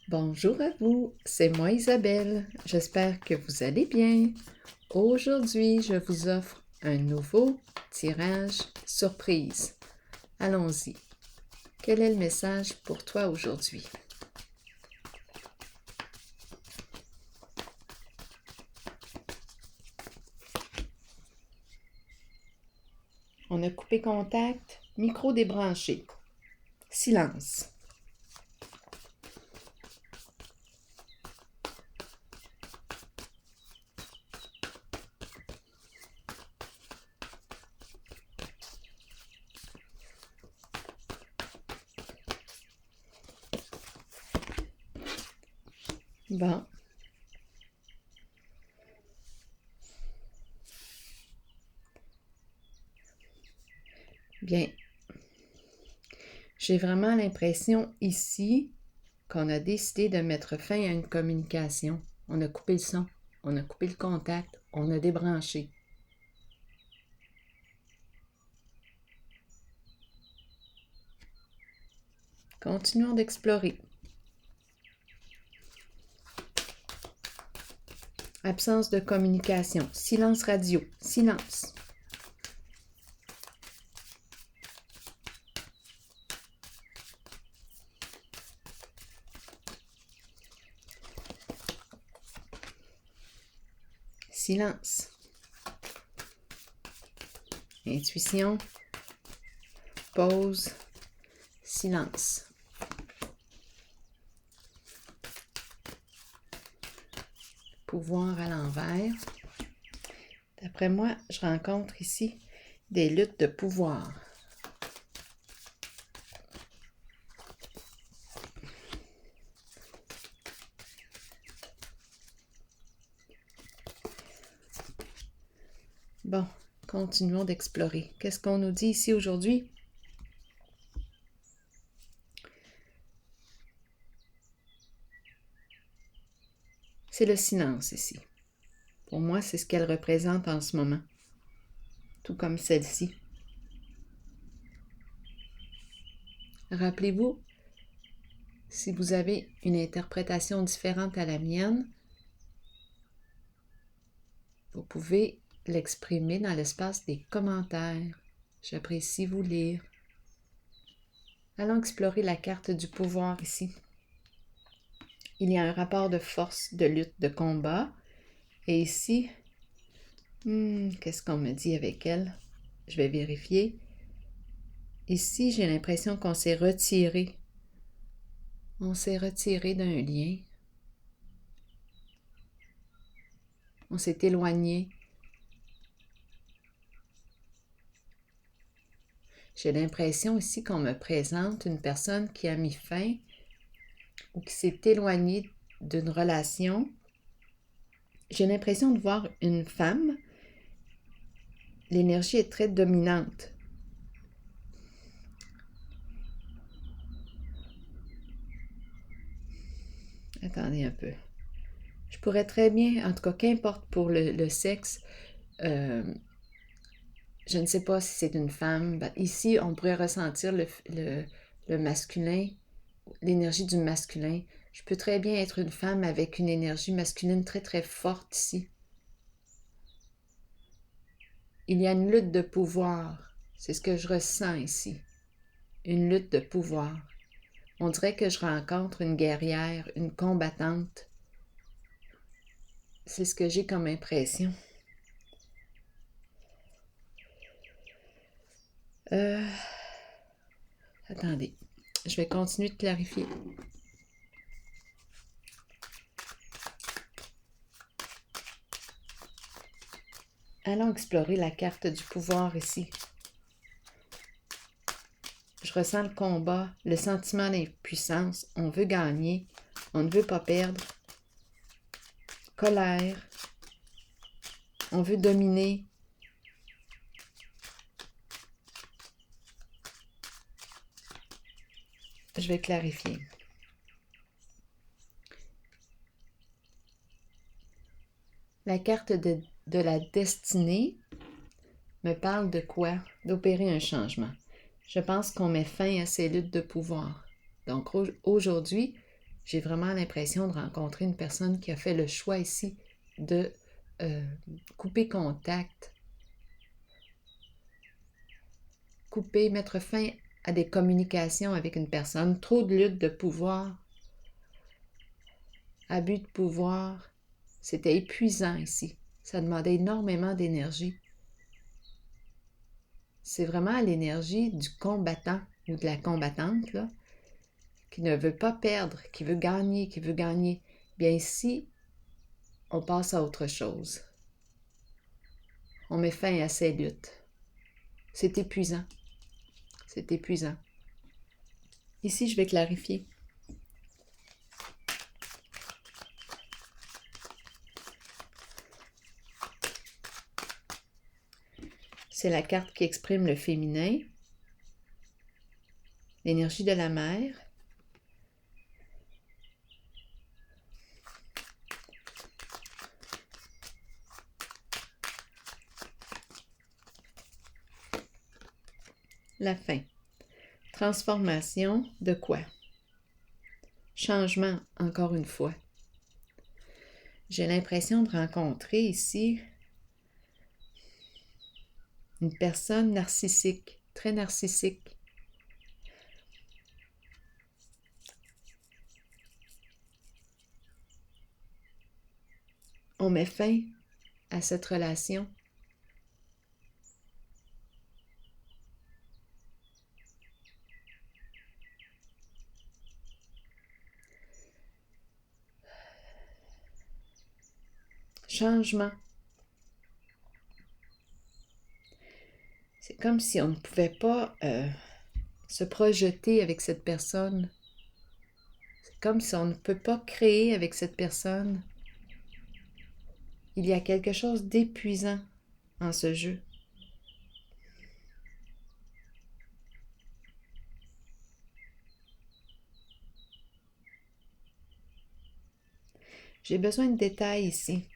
Bonjour à vous, c'est moi Isabelle. J'espère que vous allez bien. Aujourd'hui, je vous offre un nouveau tirage surprise. Allons-y. Quel est le message pour toi aujourd'hui? On a coupé contact, micro débranché. Silence. Bon. Bien. J'ai vraiment l'impression ici qu'on a décidé de mettre fin à une communication. On a coupé le son, on a coupé le contact, on a débranché. Continuons d'explorer. Absence de communication. Silence radio. Silence. Silence. Intuition. Pause. Silence. Pouvoir à l'envers. D'après moi, je rencontre ici des luttes de pouvoir. Bon, continuons d'explorer. Qu'est-ce qu'on nous dit ici aujourd'hui? C'est le silence ici. Pour moi, c'est ce qu'elle représente en ce moment, tout comme celle-ci. Rappelez-vous, si vous avez une interprétation différente à la mienne, vous pouvez l'exprimer dans l'espace des commentaires. J'apprécie vous lire. Allons explorer la carte du pouvoir ici. Il y a un rapport de force, de lutte, de combat. Et ici, qu'est-ce qu'on me dit avec elle? Je vais vérifier. Ici, j'ai l'impression qu'on s'est retiré. On s'est retiré d'un lien. On s'est éloigné. J'ai l'impression ici qu'on me présente une personne qui a mis fin ou qui s'est éloignée d'une relation. J'ai l'impression de voir une femme. L'énergie est très dominante. Attendez un peu. Je pourrais très bien, en tout cas, qu'importe pour le sexe, je ne sais pas si c'est une femme. Ici, on pourrait ressentir le masculin, l'énergie du masculin. Je peux très bien être une femme avec une énergie masculine très, très forte ici. Il y a une lutte de pouvoir. C'est ce que je ressens ici. Une lutte de pouvoir. On dirait que je rencontre une guerrière, une combattante. C'est ce que j'ai comme impression. Attendez, je vais continuer de clarifier. Allons explorer la carte du pouvoir ici. Je ressens le combat, le sentiment d'impuissance. On veut gagner, on ne veut pas perdre. Colère. On veut dominer. Je vais clarifier. La carte de la destinée me parle de quoi? D'opérer un changement. Je pense qu'on met fin à ces luttes de pouvoir. Donc aujourd'hui, J'ai vraiment l'impression de rencontrer une personne qui a fait le choix ici de couper contact, mettre fin à des communications avec une personne, trop de lutte de pouvoir, abus de pouvoir. C'était épuisant ici. Ça demandait énormément d'énergie. C'est vraiment l'énergie du combattant ou de la combattante, là, qui ne veut pas perdre, qui veut gagner, Bien ici, on passe à autre chose. On met fin à ces luttes. C'est épuisant. C'est épuisant. Ici, je vais clarifier. C'est la carte qui exprime le féminin, l'énergie de la mère. La fin. Transformation de quoi? Changement, encore une fois. J'ai l'impression de rencontrer ici une personne narcissique, très narcissique. On met fin à cette relation. Changement. C'est comme si on ne pouvait pas se projeter avec cette personne. C'est comme si on ne peut pas créer avec cette personne. Il y a quelque chose d'épuisant en ce jeu. J'ai besoin de détails ici.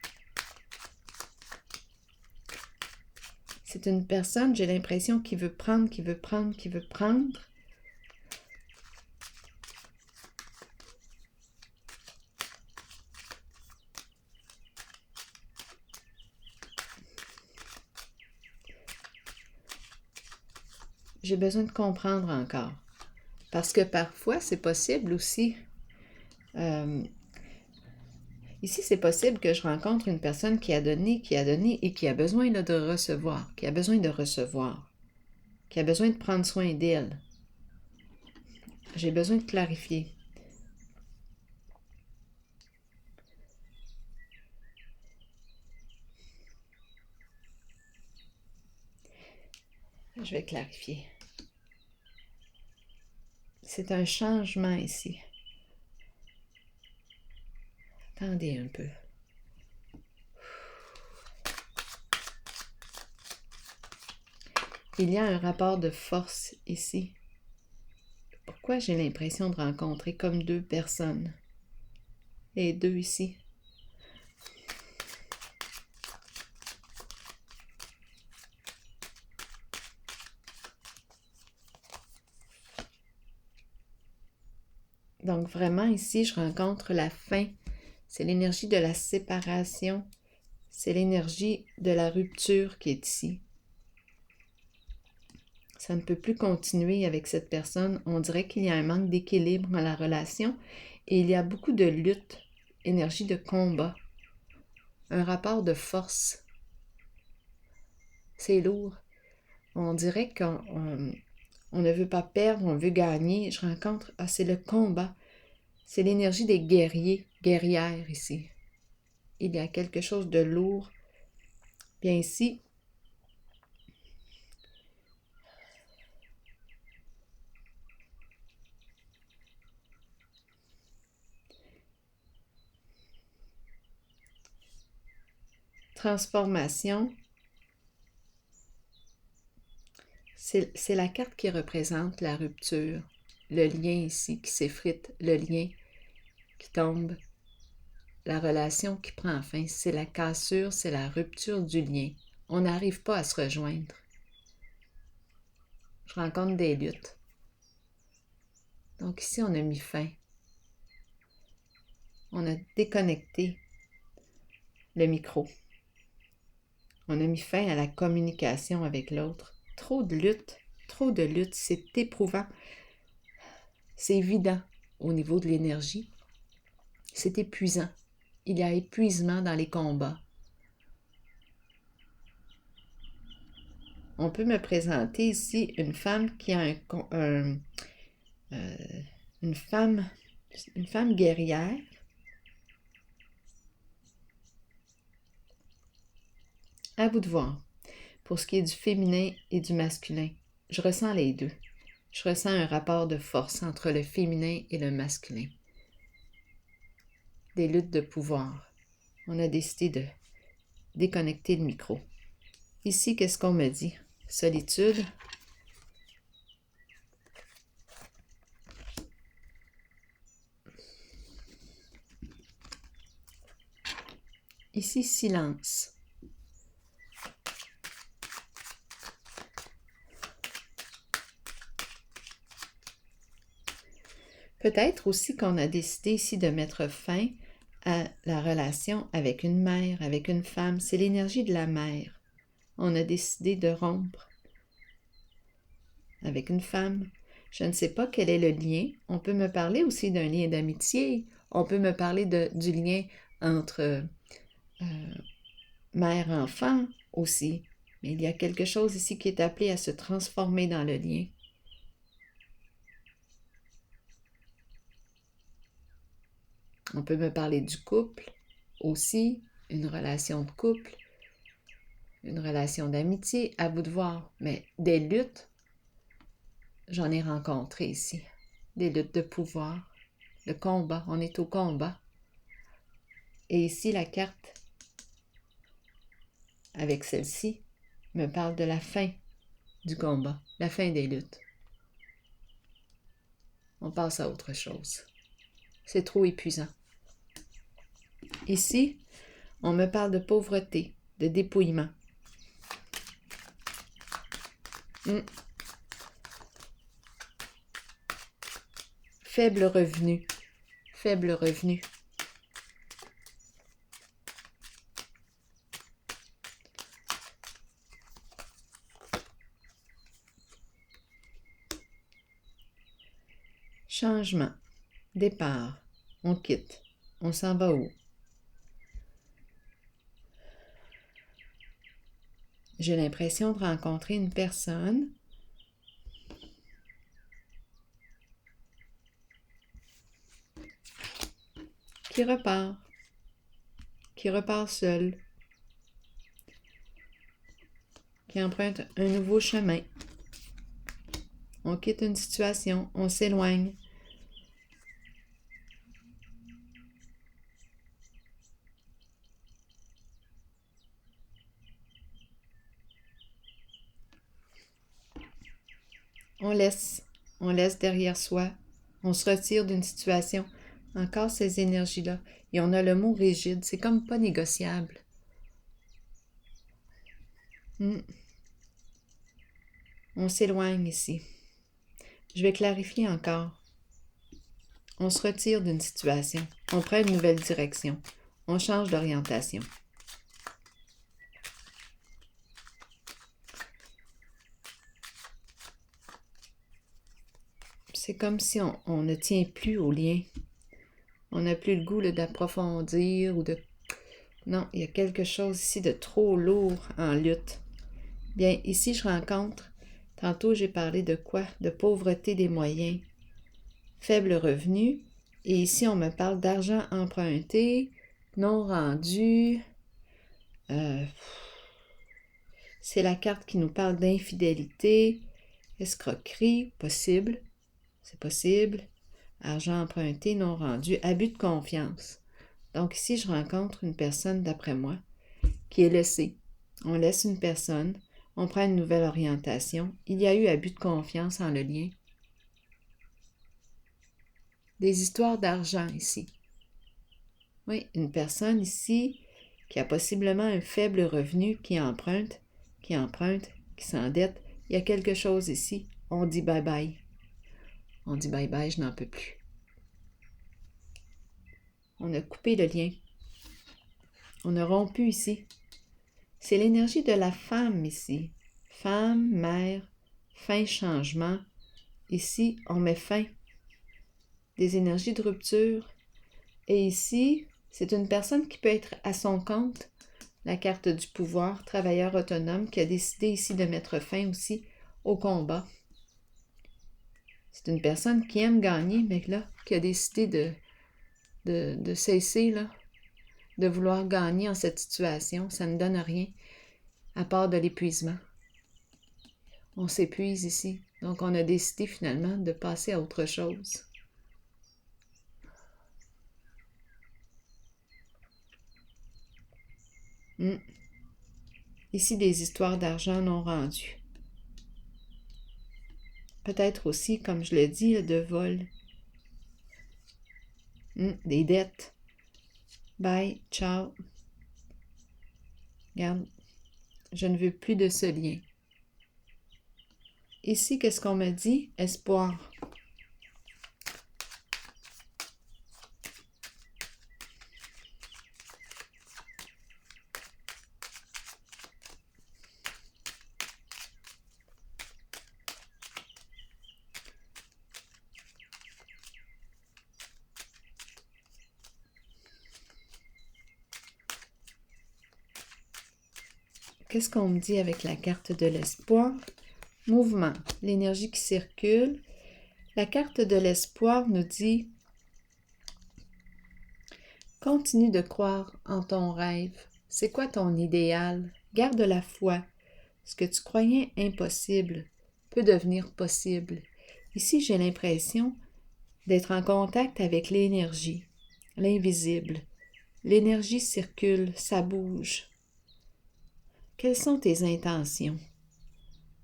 C'est une personne, j'ai l'impression, qui veut prendre. J'ai besoin de comprendre encore. Parce que parfois, c'est possible aussi. Ici, c'est possible que je rencontre une personne qui a donné et qui a besoin là, de recevoir, qui a besoin de prendre soin d'elle. J'ai besoin de clarifier. Je vais clarifier. C'est un changement ici. Attendez un peu. Il y a un rapport de force ici. Pourquoi j'ai l'impression de rencontrer comme deux personnes? Les deux ici. Donc vraiment ici, je rencontre la fin. C'est l'énergie de la séparation. C'est l'énergie de la rupture qui est ici. Ça ne peut plus continuer avec cette personne. On dirait qu'il y a un manque d'équilibre dans la relation et il y a beaucoup de lutte, énergie de combat, un rapport de force. C'est lourd. On dirait qu'on ne veut pas perdre, on veut gagner. Je rencontre, c'est le combat. C'est l'énergie des guerriers, guerrières ici. Il y a quelque chose de lourd. Bien ici, transformation, c'est la carte qui représente la rupture, le lien ici qui s'effrite, le lien qui tombe, la relation qui prend fin. C'est la cassure, c'est la rupture du lien. On n'arrive pas à se rejoindre. Je rencontre des luttes. Donc ici, on a mis fin. On a déconnecté le micro. On a mis fin à la communication avec l'autre. Trop de lutte, c'est éprouvant. C'est évident au niveau de l'énergie. C'est épuisant. Il y a épuisement dans les combats. On peut me présenter ici une femme qui a une femme guerrière. À vous de voir. Pour ce qui est du féminin et du masculin, je ressens les deux. Je ressens un rapport de force entre le féminin et le masculin. Des luttes de pouvoir. On a décidé de déconnecter le micro. Ici, qu'est-ce qu'on me dit? Solitude. Ici, silence. Peut-être aussi qu'on a décidé ici de mettre fin à la relation avec une mère, avec une femme. C'est l'énergie de la mère. On a décidé de rompre avec une femme. Je ne sais pas quel est le lien. On peut me parler aussi d'un lien d'amitié. On peut me parler du lien entre mère-enfant aussi. Mais il y a quelque chose ici qui est appelé à se transformer dans le lien. On peut me parler du couple aussi, une relation de couple, une relation d'amitié, à vous de voir. Mais des luttes, j'en ai rencontré ici. Des luttes de pouvoir, le combat, on est au combat. Et ici, la carte, avec celle-ci, me parle de la fin du combat, la fin des luttes. On passe à autre chose. C'est trop épuisant. Ici, on me parle de pauvreté, de dépouillement. Faible revenu. Faible revenu. Changement. Départ. On quitte. On s'en va où? J'ai l'impression de rencontrer une personne qui repart seule, qui emprunte un nouveau chemin. On quitte une situation, on s'éloigne. On laisse derrière soi, on se retire d'une situation, encore ces énergies-là. Et on a le mot rigide, c'est comme pas négociable. On s'éloigne ici. Je vais clarifier encore. On se retire d'une situation, on prend une nouvelle direction, on change d'orientation. C'est comme si on ne tient plus au lien. On n'a plus le goût d'approfondir ou de... Non, il y a quelque chose ici de trop lourd en lutte. Bien, ici, je rencontre... Tantôt, j'ai parlé de quoi? De pauvreté des moyens. Faible revenu. Et ici, on me parle d'argent emprunté, non rendu. C'est la carte qui nous parle d'infidélité, escroquerie, possible. C'est possible. Argent emprunté, non rendu, abus de confiance. Donc ici, je rencontre une personne, d'après moi, qui est laissée. On laisse une personne, on prend une nouvelle orientation. Il y a eu abus de confiance en le lien. Des histoires d'argent ici. Oui, une personne ici qui a possiblement un faible revenu, qui emprunte, qui s'endette. Il y a quelque chose ici. On dit bye-bye. On dit bye-bye, je n'en peux plus. On a coupé le lien. On a rompu ici. C'est l'énergie de la femme ici. Femme, mère, fin, changement. Ici, on met fin. Des énergies de rupture. Et ici, c'est une personne qui peut être à son compte. La carte du pouvoir, travailleur autonome, qui a décidé ici de mettre fin aussi au combat. C'est une personne qui aime gagner, mais là, qui a décidé de cesser, là, de vouloir gagner en cette situation. Ça ne donne rien, à part de l'épuisement. On s'épuise ici. Donc, on a décidé finalement de passer à autre chose. Ici, des histoires d'argent non rendues. Peut-être aussi, comme je le dis, de vol. Des dettes. Bye, ciao. Regarde, je ne veux plus de ce lien. Ici, qu'est-ce qu'on me dit? Espoir. Qu'est-ce qu'on me dit avec la carte de l'espoir? Mouvement, l'énergie qui circule. La carte de l'espoir nous dit « Continue de croire en ton rêve. C'est quoi ton idéal? Garde la foi. Ce que tu croyais impossible peut devenir possible. » Ici, j'ai l'impression d'être en contact avec l'énergie, l'invisible. L'énergie circule, ça bouge. Quelles sont tes intentions?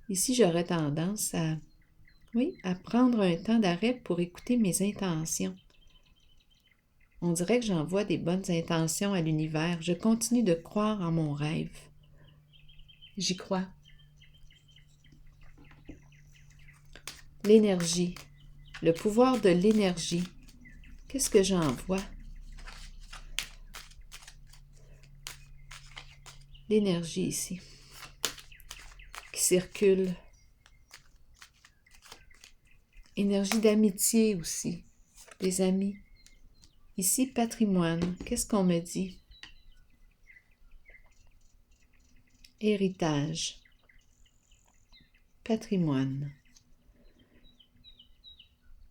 Ici, j'aurais tendance à prendre un temps d'arrêt pour écouter mes intentions. On dirait que j'envoie des bonnes intentions à l'univers. Je continue de croire en mon rêve. J'y crois. L'énergie, le pouvoir de l'énergie. Qu'est-ce que j'envoie? L'énergie ici, qui circule. Énergie d'amitié aussi, des amis. Ici, patrimoine. Qu'est-ce qu'on me dit? Héritage. Patrimoine.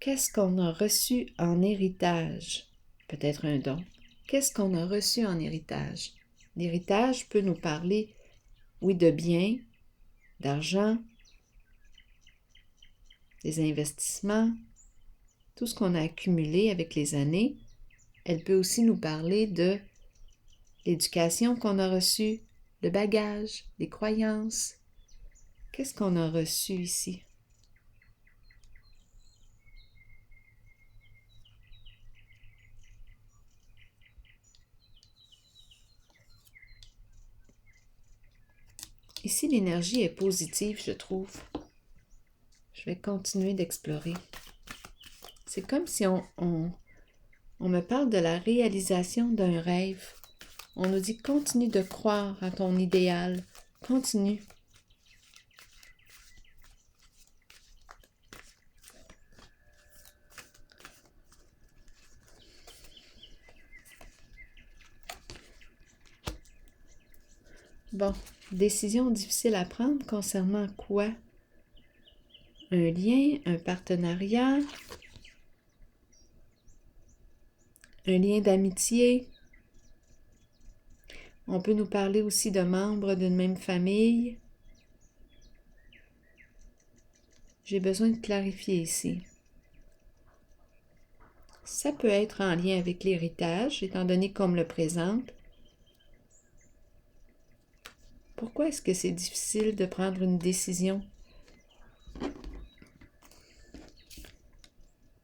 Qu'est-ce qu'on a reçu en héritage? Peut-être un don. Qu'est-ce qu'on a reçu en héritage? L'héritage peut nous parler, oui, de biens, d'argent, des investissements, tout ce qu'on a accumulé avec les années. Elle peut aussi nous parler de l'éducation qu'on a reçue, le bagage, les croyances. Qu'est-ce qu'on a reçu ici? Ici, l'énergie est positive, je trouve. Je vais continuer d'explorer. C'est comme si on me parle de la réalisation d'un rêve. On nous dit, continue de croire à ton idéal. Continue. Bon, décision difficile à prendre concernant quoi? Un lien, un partenariat, un lien d'amitié. On peut nous parler aussi de membres d'une même famille. J'ai besoin de clarifier ici. Ça peut être en lien avec l'héritage, étant donné qu'on me le présente. Pourquoi est-ce que c'est difficile de prendre une décision?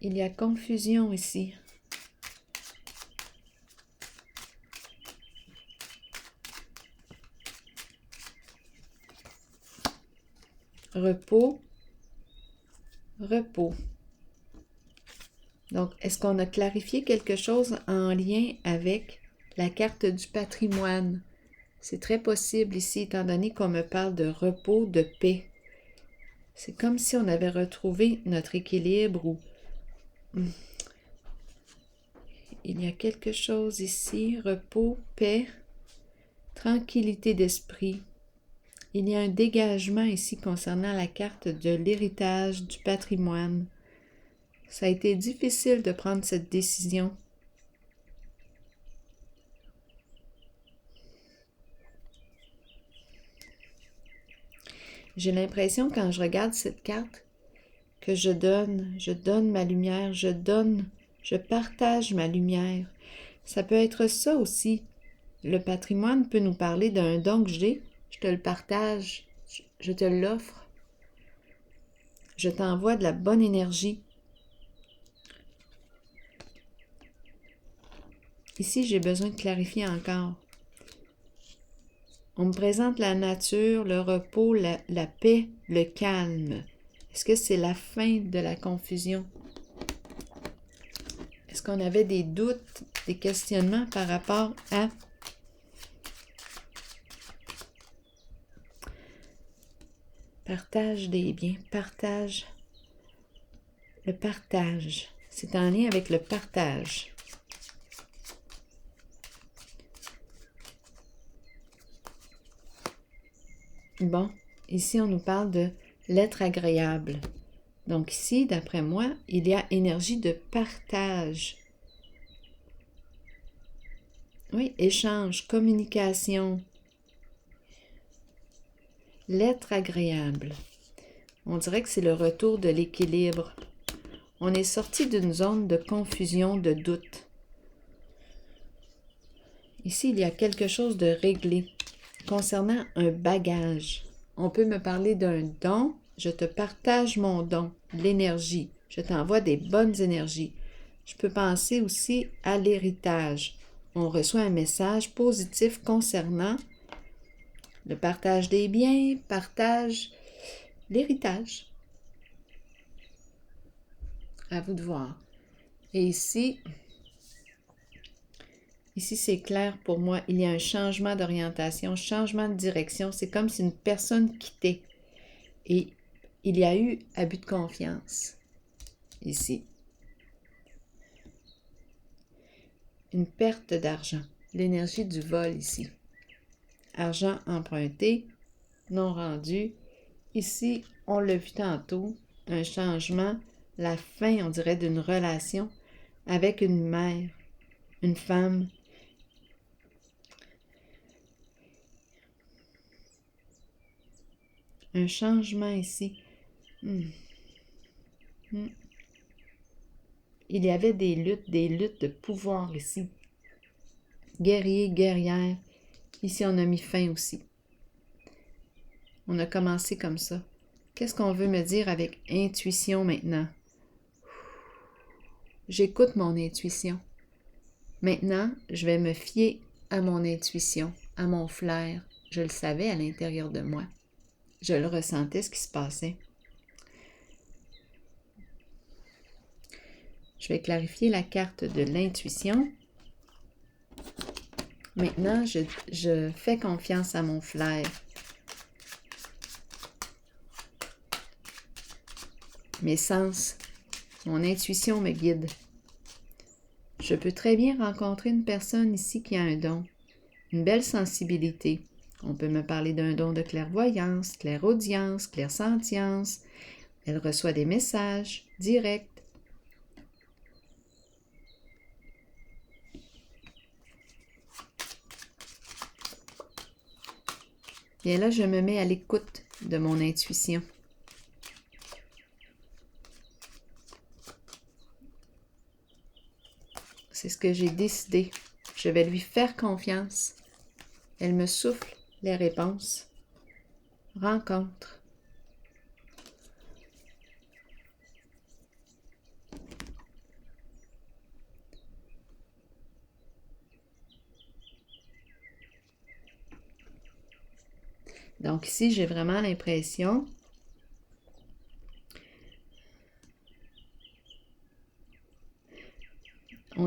Il y a confusion ici. Repos, repos. Donc, est-ce qu'on a clarifié quelque chose en lien avec la carte du patrimoine? C'est très possible ici, étant donné qu'on me parle de repos, de paix. C'est comme si on avait retrouvé notre équilibre ou il y a quelque chose ici, repos, paix, tranquillité d'esprit. Il y a un dégagement ici concernant la carte de l'héritage, du patrimoine. Ça a été difficile de prendre cette décision. J'ai l'impression quand je regarde cette carte que je donne ma lumière, je partage ma lumière. Ça peut être ça aussi. Le patrimoine peut nous parler d'un don que j'ai, je te le partage, je te l'offre. Je t'envoie de la bonne énergie. Ici, j'ai besoin de clarifier encore. On me présente la nature, le repos, la paix, le calme. Est-ce que c'est la fin de la confusion? Est-ce qu'on avait des doutes, des questionnements par rapport à partage des biens, partage, le partage. C'est en lien avec le partage. Bon, ici on nous parle de l'être agréable. Donc ici, d'après moi, il y a énergie de partage. Oui, échange, communication. L'être agréable. On dirait que c'est le retour de l'équilibre. On est sorti d'une zone de confusion, de doute. Ici, il y a quelque chose de réglé concernant un bagage. On peut me parler d'un don. Je te partage mon don, l'énergie. Je t'envoie des bonnes énergies. Je peux penser aussi à l'héritage. On reçoit un message positif concernant le partage des biens, partage l'héritage. À vous de voir. Et ici c'est clair pour moi. Il y a un changement d'orientation, changement de direction. C'est comme si une personne quittait. Et il y a eu abus de confiance ici. Une perte d'argent. L'énergie du vol ici. Argent emprunté, non rendu. Ici, on l'a vu tantôt, un changement, la fin, on dirait, d'une relation avec une mère, une femme. Un changement ici. Il y avait des luttes de pouvoir ici. Guerrier, guerrière. Ici, on a mis fin aussi. On a commencé comme ça. Qu'est-ce qu'on veut me dire avec intuition maintenant? J'écoute mon intuition. Maintenant, je vais me fier à mon intuition, à mon flair. Je le savais à l'intérieur de moi. Je le ressentais, ce qui se passait. Je vais clarifier la carte de l'intuition. Maintenant, je fais confiance à mon flair. Mes sens, mon intuition me guide. Je peux très bien rencontrer une personne ici qui a un don, une belle sensibilité. On peut me parler d'un don de clairvoyance, clairaudience, clairsentience. Elle reçoit des messages directs. Et là, je me mets à l'écoute de mon intuition. C'est ce que j'ai décidé. Je vais lui faire confiance. Elle me souffle les réponses. Rencontre. Donc ici, j'ai vraiment l'impression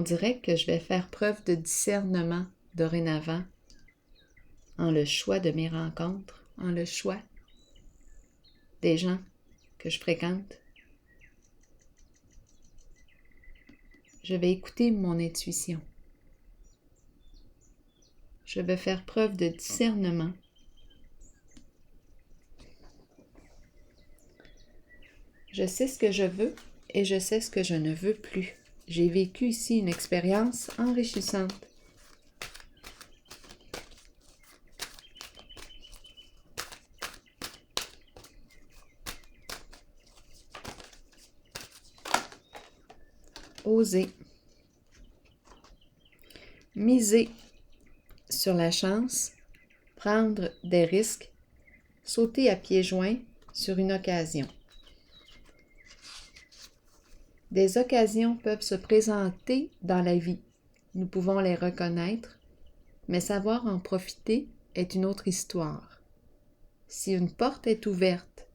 dirait que je vais faire preuve de discernement dorénavant en le choix de mes rencontres, en le choix des gens que je fréquente. Je vais écouter mon intuition. Je vais faire preuve de discernement. Je sais ce que je veux et je sais ce que je ne veux plus. J'ai vécu ici une expérience enrichissante. Oser. Miser sur la chance, prendre des risques, sauter à pieds joints sur une occasion. Des occasions peuvent se présenter dans la vie. Nous pouvons les reconnaître, mais savoir en profiter est une autre histoire. Si une porte est ouverte,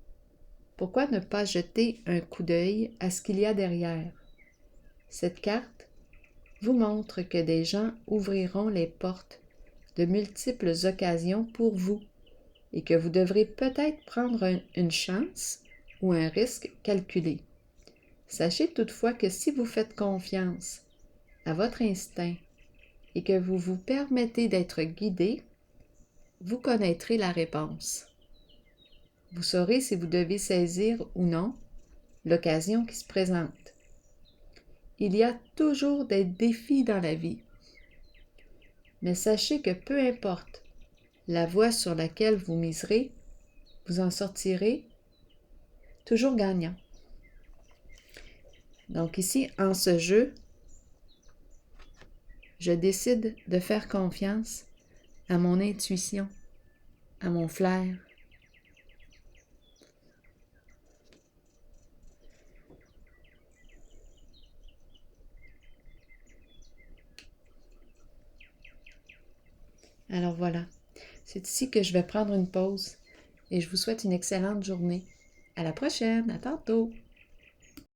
pourquoi ne pas jeter un coup d'œil à ce qu'il y a derrière? Cette carte vous montre que des gens ouvriront les portes de multiples occasions pour vous et que vous devrez peut-être prendre une chance ou un risque calculé. Sachez toutefois que si vous faites confiance à votre instinct et que vous vous permettez d'être guidé, vous connaîtrez la réponse. Vous saurez si vous devez saisir ou non l'occasion qui se présente. Il y a toujours des défis dans la vie. Mais sachez que peu importe la voie sur laquelle vous miserez, vous en sortirez toujours gagnant. Donc ici, en ce jeu, je décide de faire confiance à mon intuition, à mon flair. Alors voilà, c'est ici que je vais prendre une pause et je vous souhaite une excellente journée. À la prochaine, à tantôt!